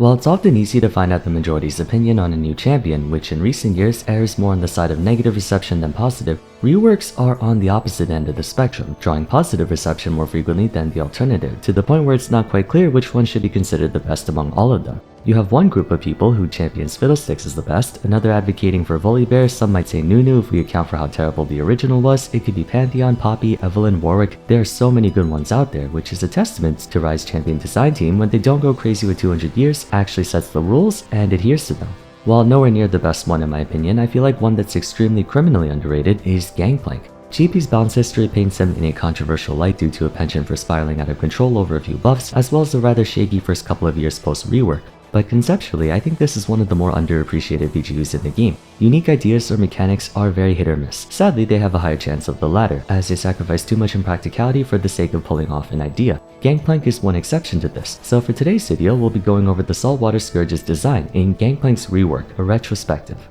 While it's often easy to find out the majority's opinion on a new champion, which in recent years errs more on the side of negative reception than positive, reworks are on the opposite end of the spectrum, drawing positive reception more frequently than the alternative, to the point where it's not quite clear which one should be considered the best among all of them. You have one group of people who champions Fiddlesticks as the best, another advocating for Volibear, some might say Nunu if we account for how terrible the original was, it could be Pantheon, Poppy, Evelynn, Warwick. There are so many good ones out there, which is a testament to Rise champion design team when they don't go crazy with 200 years, actually sets the rules, and adheres to them. While nowhere near the best one in my opinion, I feel like one that's extremely criminally underrated is Gangplank. GP's bounce history paints him in a controversial light due to a penchant for spiraling out of control over a few buffs, as well as a rather shaky first couple of years post-rework. But conceptually, I think this is one of the more underappreciated VGUs in the game. Unique ideas or mechanics are very hit or miss. Sadly, they have a higher chance of the latter, as they sacrifice too much impracticality for the sake of pulling off an idea. Gangplank is one exception to this, so for today's video, we'll be going over the Saltwater Scourge's design in Gangplank's Rework, a retrospective.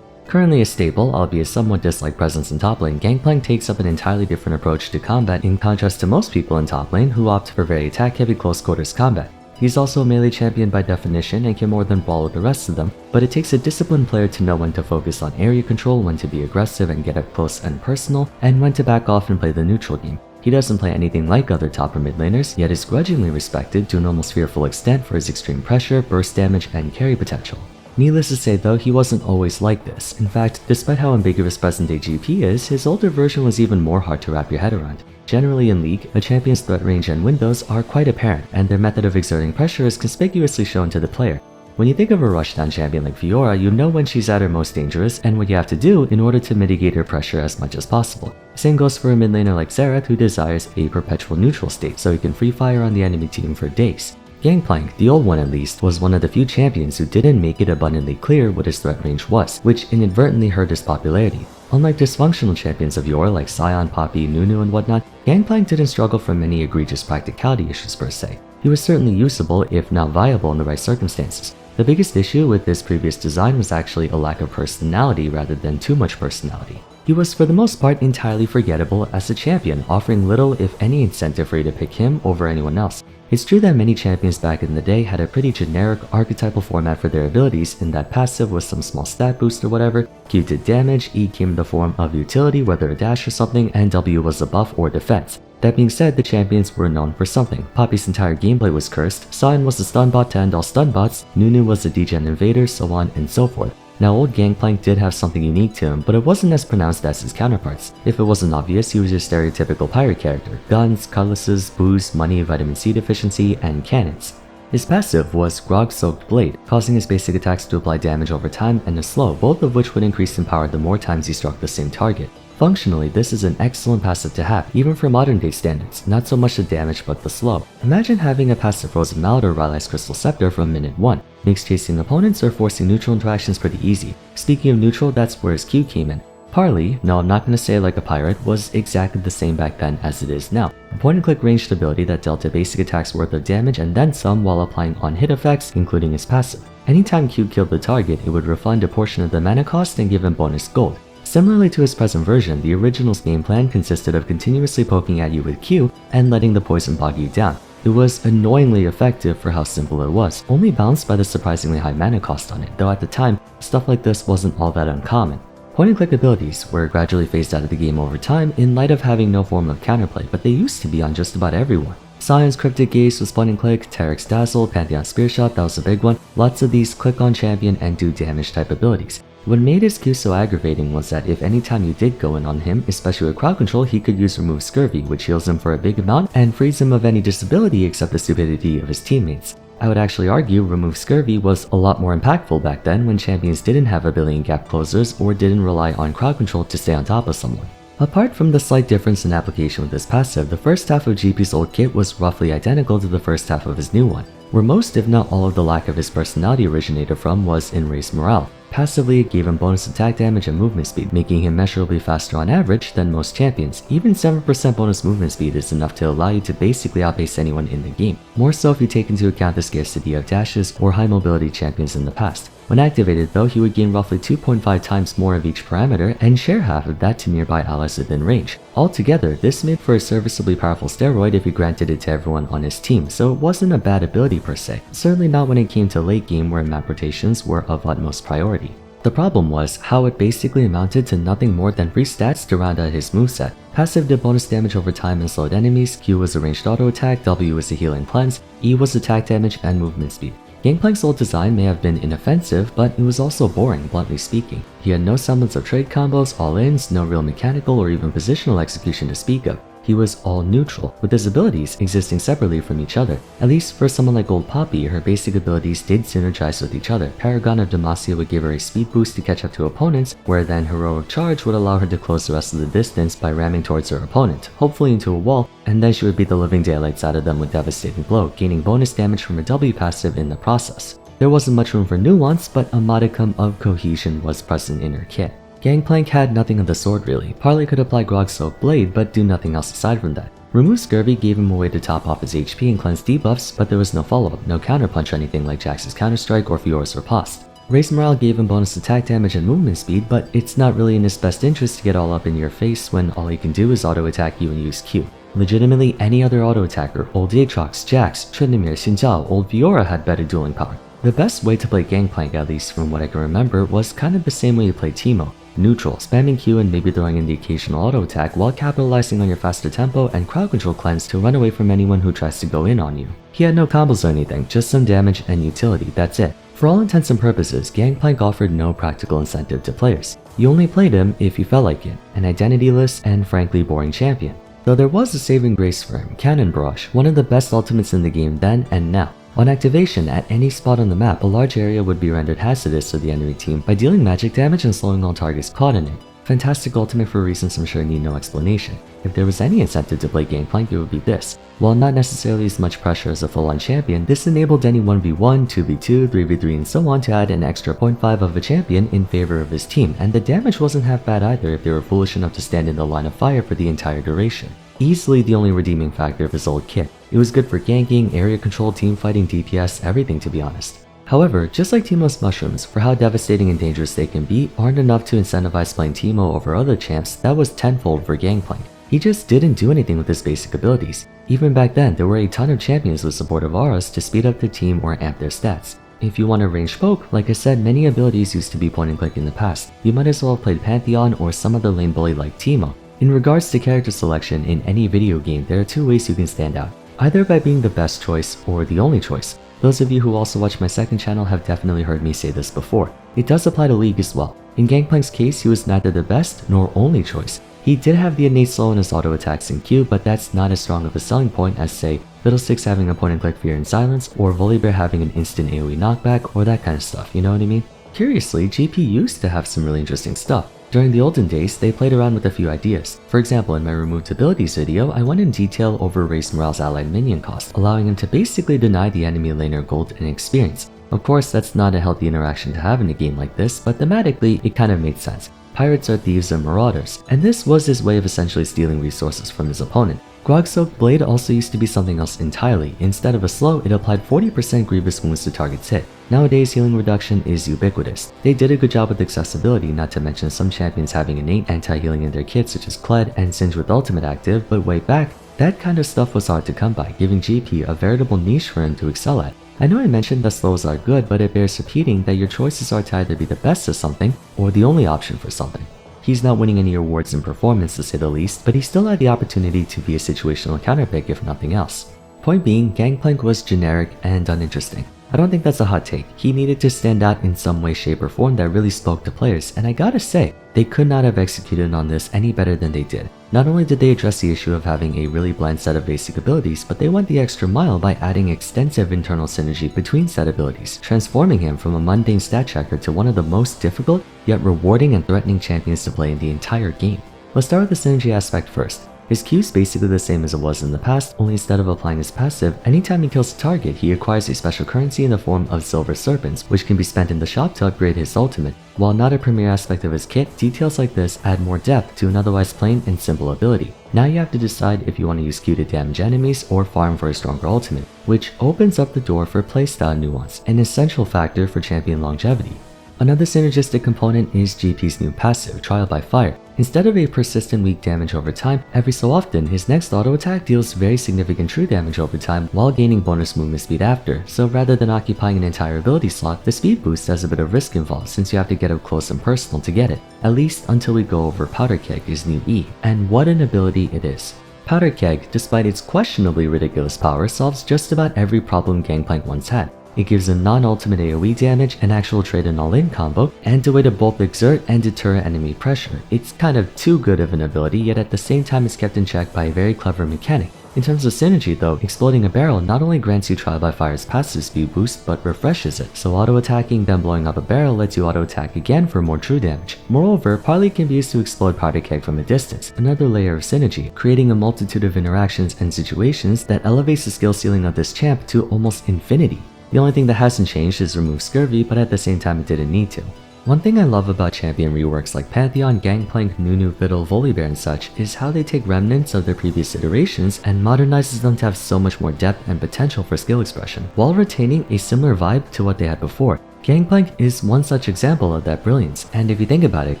Currently a stable, albeit somewhat disliked presence in top lane, Gangplank takes up an entirely different approach to combat in contrast to most people in top lane who opt for very attack-heavy close quarters combat. He's also a melee champion by definition and can more than brawl with the rest of them, but it takes a disciplined player to know when to focus on area control, when to be aggressive and get up close and personal, and when to back off and play the neutral game. He doesn't play anything like other top or mid laners, yet is grudgingly respected to an almost fearful extent for his extreme pressure, burst damage, and carry potential. Needless to say though, he wasn't always like this. In fact, despite how ambiguous present-day GP is, his older version was even more hard to wrap your head around. Generally in League, a champion's threat range and windows are quite apparent, and their method of exerting pressure is conspicuously shown to the player. When you think of a rushdown champion like Fiora, you know when she's at her most dangerous and what you have to do in order to mitigate her pressure as much as possible. Same goes for a mid laner like Xerath who desires a perpetual neutral state so he can free fire on the enemy team for days. Gangplank, the old one at least, was one of the few champions who didn't make it abundantly clear what his threat range was, which inadvertently hurt his popularity. Unlike dysfunctional champions of yore like Sion, Poppy, Nunu, and whatnot, Gangplank didn't struggle from any egregious practicality issues per se. He was certainly usable, if not viable in the right circumstances. The biggest issue with this previous design was actually a lack of personality rather than too much personality. He was for the most part entirely forgettable as a champion, offering little if any incentive for you to pick him over anyone else. It's true that many champions back in the day had a pretty generic archetypal format for their abilities in that passive was some small stat boost or whatever, Q did damage, E came in the form of utility whether a dash or something, and W was a buff or defense. That being said, the champions were known for something. Poppy's entire gameplay was cursed, Sion was the stun bot to end all stun bots, Nunu was a degen invader, so on and so forth. Now old Gangplank did have something unique to him, but it wasn't as pronounced as his counterparts. If it wasn't obvious, he was your stereotypical pirate character. Guns, cutlasses, booze, money, vitamin C deficiency, and cannons. His passive was Grog-Soaked Blade, causing his basic attacks to apply damage over time and a slow, both of which would increase in power the more times he struck the same target. Functionally, this is an excellent passive to have, even for modern day standards, not so much the damage but the slow. Imagine having a passive Frozen Mallet or Rylai's Crystal Scepter from minute 1. Makes chasing opponents or forcing neutral interactions pretty easy. Speaking of neutral, that's where his Q came in. Parley, no I'm not going to say like a pirate, was exactly the same back then as it is now. A point-and-click ranged ability that dealt a basic attack's worth of damage and then some while applying on-hit effects, including his passive. Anytime Q killed the target, it would refund a portion of the mana cost and give him bonus gold. Similarly to his present version, the original's game plan consisted of continuously poking at you with Q and letting the poison bog you down. It was annoyingly effective for how simple it was, only balanced by the surprisingly high mana cost on it, though at the time, stuff like this wasn't all that uncommon. Point-and-click abilities were gradually phased out of the game over time in light of having no form of counterplay, but they used to be on just about everyone. Sion's Cryptic Gaze was point-and-click, Tarek's Dazzle, Pantheon's Spear Shot, that was a big one, lots of these click on champion and do damage type abilities. What made his Q so aggravating was that if any time you did go in on him, especially with crowd control, he could use Remove Scurvy, which heals him for a big amount and frees him of any disability except the stupidity of his teammates. I would actually argue Remove Scurvy was a lot more impactful back then when champions didn't have a billion gap closers or didn't rely on crowd control to stay on top of someone. Apart from the slight difference in application with this passive, the first half of GP's old kit was roughly identical to the first half of his new one, where most if not all of the lack of his personality originated from was in race morale. Passively, it gave him bonus attack damage and movement speed, making him measurably faster on average than most champions. Even 7% bonus movement speed is enough to allow you to basically outpace anyone in the game, more so if you take into account the scarcity of dashes or high mobility champions in the past. When activated though, he would gain roughly 2.5 times more of each parameter and share half of that to nearby allies within range. Altogether, this made for a serviceably powerful steroid if he granted it to everyone on his team, so it wasn't a bad ability per se, certainly not when it came to late game where map rotations were of utmost priority. The problem was how it basically amounted to nothing more than free stats to round out his moveset. Passive did bonus damage over time and slowed enemies, Q was a ranged auto attack, W was a healing cleanse, E was attack damage and movement speed. Gangplank's old design may have been inoffensive, but it was also boring, bluntly speaking. He had no semblance of trade combos, all-ins, no real mechanical or even positional execution to speak of. He was all neutral, with his abilities existing separately from each other. At least for someone like Gold Poppy, her basic abilities did synergize with each other. Paragon of Demacia would give her a speed boost to catch up to opponents, where then Heroic Charge would allow her to close the rest of the distance by ramming towards her opponent, hopefully into a wall, and then she would beat the living daylights out of them with devastating blow, gaining bonus damage from her W passive in the process. There wasn't much room for nuance, but a modicum of cohesion was present in her kit. Gangplank had nothing of the sort really. Parley could apply Grog Soak Blade, but do nothing else aside from that. Remove Scurvy gave him a way to top off his HP and cleanse debuffs, but there was no follow-up, no counterpunch or anything like Jax's Counterstrike or Fiora's Riposte. Raise Morale gave him bonus attack damage and movement speed, but it's not really in his best interest to get all up in your face when all he can do is auto attack you and use Q. Legitimately, any other auto attacker, old Aatrox, Jax, Tryndamere, Xin Zhao, old Fiora had better dueling power. The best way to play Gangplank, at least from what I can remember, was kind of the same way you played Teemo. Neutral, spamming Q and maybe throwing in the occasional auto attack while capitalizing on your faster tempo and crowd control cleanse to run away from anyone who tries to go in on you. He had no combos or anything, just some damage and utility, that's it. For all intents and purposes, Gangplank offered no practical incentive to players. You only played him if you felt like it, an identityless and frankly boring champion. Though there was a saving grace for him, Cannon Barrage, one of the best ultimates in the game then and now. On activation, at any spot on the map, a large area would be rendered hazardous to the enemy team by dealing magic damage and slowing all targets caught in it. Fantastic ultimate for reasons I'm sure need no explanation. If there was any incentive to play Gangplank, it would be this. While not necessarily as much pressure as a full-on champion, this enabled any 1v1, 2v2, 3v3 and so on to add an extra 0.5 of a champion in favor of his team, and the damage wasn't half bad either if they were foolish enough to stand in the line of fire for the entire duration. Easily the only redeeming factor of his old kit. It was good for ganking, area control, teamfighting, DPS, everything to be honest. However, just like Teemo's mushrooms, for how devastating and dangerous they can be, aren't enough to incentivize playing Teemo over other champs, that was tenfold for Gangplank. He just didn't do anything with his basic abilities. Even back then, there were a ton of champions with support of Vars to speed up their team or amp their stats. If you want a ranged poke, like I said, many abilities used to be point and click in the past. You might as well have played Pantheon or some other lane bully like Teemo. In regards to character selection in any video game, there are two ways you can stand out. Either by being the best choice or the only choice. Those of you who also watch my second channel have definitely heard me say this before. It does apply to League as well. In Gangplank's case, he was neither the best nor only choice. He did have the innate slow in his auto attacks in Q, but that's not as strong of a selling point as say Fiddlesticks having a point and click fear and silence, or Volibear having an instant AoE knockback, or that kind of stuff, you know what I mean? Curiously, GP used to have some really interesting stuff. During the olden days, they played around with a few ideas. For example, in my removed abilities video, I went in detail over Raise Morale's allied minion cost, allowing him to basically deny the enemy laner gold and experience. Of course, that's not a healthy interaction to have in a game like this, but thematically, it kind of made sense. Pirates are thieves and marauders, and this was his way of essentially stealing resources from his opponent. Grog Soak Blade also used to be something else entirely. Instead of a slow, it applied 40% grievous wounds to targets hit. Nowadays, healing reduction is ubiquitous. They did a good job with accessibility, not to mention some champions having innate anti-healing in their kits such as Kled and Singe with ultimate active, but way back, that kind of stuff was hard to come by, giving GP a veritable niche for him to excel at. I know I mentioned that slows are good, but it bears repeating that your choices are to either be the best at something, or the only option for something. He's not winning any awards in performance to say the least, but he still had the opportunity to be a situational counterpick if nothing else. Point being, Gangplank was generic and uninteresting. I don't think that's a hot take. He needed to stand out in some way, shape, or form that really spoke to players, and I gotta say, they could not have executed on this any better than they did. Not only did they address the issue of having a really bland set of basic abilities, but they went the extra mile by adding extensive internal synergy between set abilities, transforming him from a mundane stat checker to one of the most difficult, yet rewarding and threatening champions to play in the entire game. Let's start with the synergy aspect first. His Q is basically the same as it was in the past, only instead of applying his passive, anytime he kills a target, he acquires a special currency in the form of silver serpents, which can be spent in the shop to upgrade his ultimate. While not a premier aspect of his kit, details like this add more depth to an otherwise plain and simple ability. Now you have to decide if you want to use Q to damage enemies or farm for a stronger ultimate, which opens up the door for playstyle nuance, an essential factor for champion longevity. Another synergistic component is GP's new passive, Trial by Fire. Instead of a persistent weak damage over time, every so often his next auto attack deals very significant true damage over time while gaining bonus movement speed after, so rather than occupying an entire ability slot, the speed boost has a bit of risk involved since you have to get up close and personal to get it, at least until we go over Powder Keg, his new E, and what an ability it is. Powder Keg, despite its questionably ridiculous power, solves just about every problem Gangplank once had. It gives a non-ultimate AoE damage, an actual trade and all-in combo, and a way to both exert and deter enemy pressure. It's kind of too good of an ability, yet at the same time it's kept in check by a very clever mechanic. In terms of synergy though, exploding a barrel not only grants you Trial by Fire's passive speed boost, but refreshes it, so auto-attacking then blowing up a barrel lets you auto-attack again for more true damage. Moreover, Parley can be used to explode Powder Keg from a distance, another layer of synergy, creating a multitude of interactions and situations that elevates the skill ceiling of this champ to almost infinity. The only thing that hasn't changed is remove Scurvy, but at the same time it didn't need to. One thing I love about champion reworks like Pantheon, Gangplank, Nunu, Fiddle, Volibear and such is how they take remnants of their previous iterations and modernizes them to have so much more depth and potential for skill expression, while retaining a similar vibe to what they had before. Gangplank is one such example of that brilliance, and if you think about it,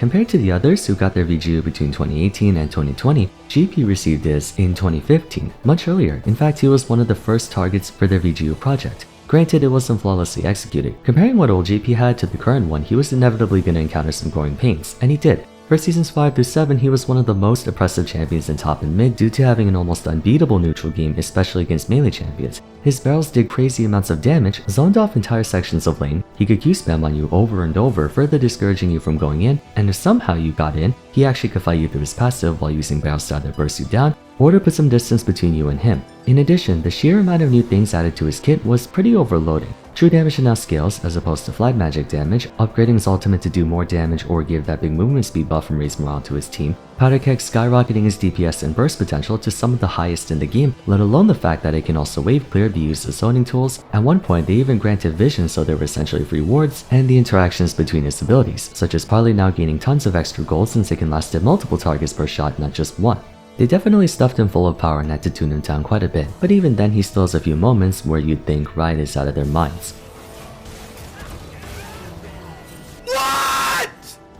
compared to the others who got their VGU between 2018 and 2020, GP received his in 2015, much earlier. In fact, he was one of the first targets for their VGU project. Granted, it wasn't flawlessly executed. Comparing what old GP had to the current one, he was inevitably going to encounter some growing pains, and he did. For seasons 5 through 7, he was one of the most oppressive champions in top and mid due to having an almost unbeatable neutral game, especially against melee champions. His barrels did crazy amounts of damage, zoned off entire sections of lane, he could Q spam on you over and over, further discouraging you from going in, and if somehow you got in, he actually could fight you through his passive while using barrel style that bursts you down, or to put some distance between you and him. In addition, the sheer amount of new things added to his kit was pretty overloading. True damage now scales as opposed to flag magic damage, upgrading his ultimate to do more damage or give that big movement speed buff and raise morale to his team, Powder Keg skyrocketing his DPS and burst potential to some of the highest in the game, let alone the fact that it can also wave clear, be used as zoning tools. At one point they even granted vision, so there were essentially free wards, and the interactions between his abilities, such as Parley now gaining tons of extra gold since it can last at multiple targets per shot, not just one. They definitely stuffed him full of power and had to tune him down quite a bit, but even then he still has a few moments where you'd think Riot is out of their minds.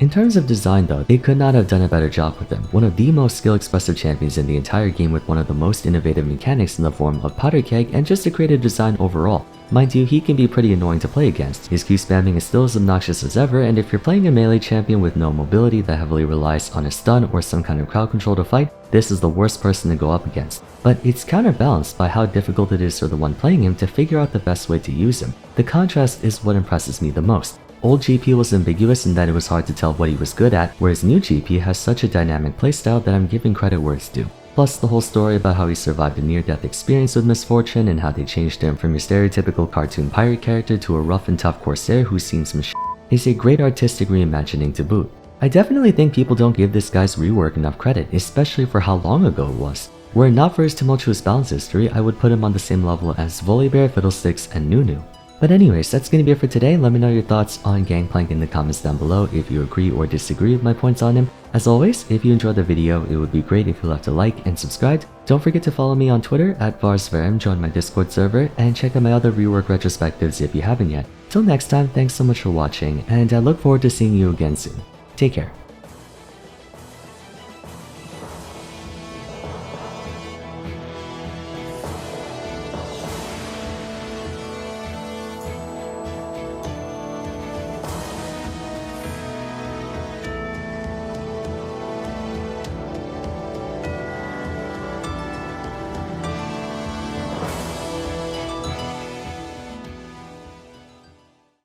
In terms of design though, they could not have done a better job with him. One of the most skill-expressive champions in the entire game with one of the most innovative mechanics in the form of Powder Keg and just a creative design overall. Mind you, he can be pretty annoying to play against. His Q spamming is still as obnoxious as ever, and if you're playing a melee champion with no mobility that heavily relies on a stun or some kind of crowd control to fight, this is the worst person to go up against. But it's counterbalanced by how difficult it is for the one playing him to figure out the best way to use him. The contrast is what impresses me the most. Old GP was ambiguous in that it was hard to tell what he was good at, whereas new GP has such a dynamic playstyle that I'm giving credit where it's due. Plus the whole story about how he survived a near-death experience with misfortune and how they changed him from your stereotypical cartoon pirate character to a rough and tough corsair who's seen some shit is a great artistic reimagining to boot. I definitely think people don't give this guy's rework enough credit, especially for how long ago it was. Were it not for his tumultuous balance history, I would put him on the same level as Volibear, Fiddlesticks, and Nunu. But anyways, that's gonna be it for today. Let me know your thoughts on Gangplank in the comments down below if you agree or disagree with my points on him. As always, if you enjoyed the video, it would be great if you left a like and subscribed. Don't forget to follow me on Twitter at VarsVM, join my Discord server, and check out my other Rework Retrospectives if you haven't yet. Till next time, thanks so much for watching, and I look forward to seeing you again soon. Take care.